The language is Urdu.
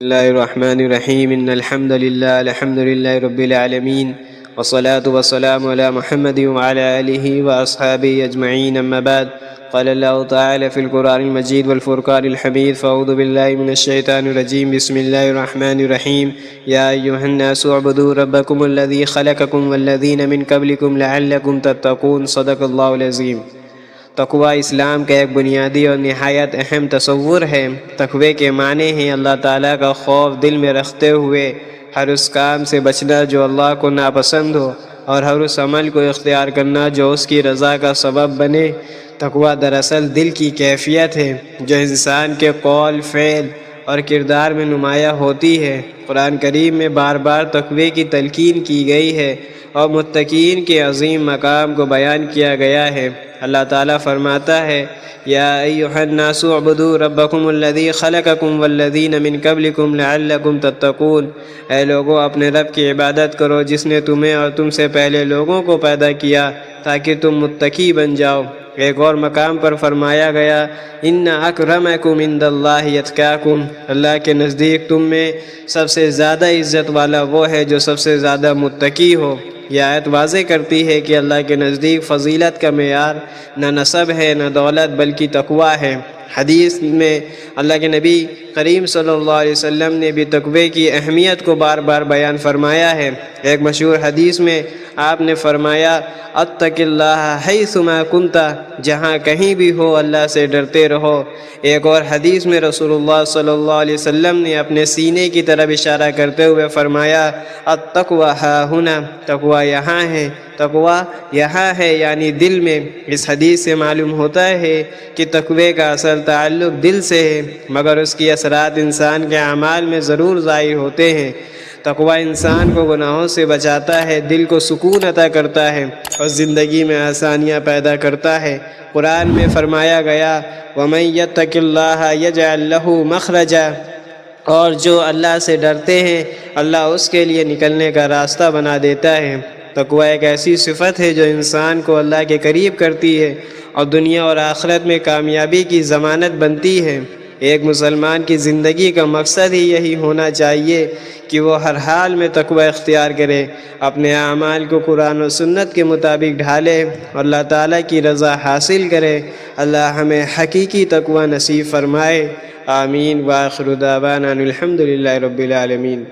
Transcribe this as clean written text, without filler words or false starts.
اللہ الرحمن الرحیم ان الحمد للہ رب العالمین والصلاة والسلام علی محمد وعلى آلہ واصحابہ اجمعین اما بعد قال اللہ تعالی فی القرآن المجید والفرقان الحمید فاعوذ باللہ من الشیطان الرجیم بسم اللہ الرحمن الرحیم یا ایہا الناس اعبدوا ربکم الذی خلقکم والذین من قبلکم لعلکم تتقون صدق اللہ العظیم۔ تقوی اسلام کا ایک بنیادی اور نہایت اہم تصور ہے۔ تقوی کے معنی ہیں اللہ تعالیٰ کا خوف دل میں رکھتے ہوئے ہر اس کام سے بچنا جو اللہ کو ناپسند ہو اور ہر اس عمل کو اختیار کرنا جو اس کی رضا کا سبب بنے۔ تقوی دراصل دل کی کیفیت ہے جو انسان کے قول، فعل اور کردار میں نمایاں ہوتی ہے۔ قرآن کریم میں بار بار تقوی کی تلقین کی گئی ہے اور متقین کے عظیم مقام کو بیان کیا گیا ہے۔ اللہ تعالیٰ فرماتا ہے یا ایھا الناس اعبدوا ربکم الذی خلقکم والذین من قبلکم لعلکم تتقون، اے لوگو اپنے رب کی عبادت کرو جس نے تمہیں اور تم سے پہلے لوگوں کو پیدا کیا تاکہ تم متقی بن جاؤ۔ ایک اور مقام پر فرمایا گیا ان اکرمکم عند اللہ اتقاکم، اللہ کے نزدیک تم میں سب سے زیادہ عزت والا وہ ہے جو سب سے زیادہ متقی ہو۔ یہ آیت واضح کرتی ہے کہ اللہ کے نزدیک فضیلت کا معیار نہ نسب ہے نہ دولت بلکہ تقوی ہے۔ حدیث میں اللہ کے نبی کریم صلی اللہ علیہ وسلم نے بھی تقوی کی اہمیت کو بار بار بیان فرمایا ہے۔ ایک مشہور حدیث میں آپ نے فرمایا اتق اللہ حیثما کنت، جہاں کہیں بھی ہو اللہ سے ڈرتے رہو۔ ایک اور حدیث میں رسول اللہ صلی اللہ علیہ وسلم نے اپنے سینے کی طرف اشارہ کرتے ہوئے فرمایا التقوی ہاہنا، تقوی یہاں ہے، تقوی یہاں ہے یعنی دل میں۔ اس حدیث سے معلوم ہوتا ہے کہ تقوی کا اصل تعلق دل سے ہے، مگر اس کی اثرات انسان کے اعمال میں ضرور ظاہر ہوتے ہیں۔ تقوی انسان کو گناہوں سے بچاتا ہے، دل کو سکون عطا کرتا ہے اور زندگی میں آسانیاں پیدا کرتا ہے۔ قرآن میں فرمایا گیا وَمَن يَتَّقِ اللَّهَ يَجْعَل لَّهُ مَخْرَجًا، اور جو اللہ سے ڈرتے ہیں اللہ اس کے لیے نکلنے کا راستہ بنا دیتا ہے۔ تقوی ایک ایسی صفت ہے جو انسان کو اللہ کے قریب کرتی ہے اور دنیا اور آخرت میں کامیابی کی ضمانت بنتی ہے۔ ایک مسلمان کی زندگی کا مقصد ہی یہی ہونا چاہیے کہ وہ ہر حال میں تقوی اختیار کرے، اپنے اعمال کو قرآن و سنت کے مطابق ڈھالے اور اللہ تعالیٰ کی رضا حاصل کرے۔ اللہ ہمیں حقیقی تقوی نصیب فرمائے، آمین۔ وآخر دعوانا الحمد للہ رب العالمین۔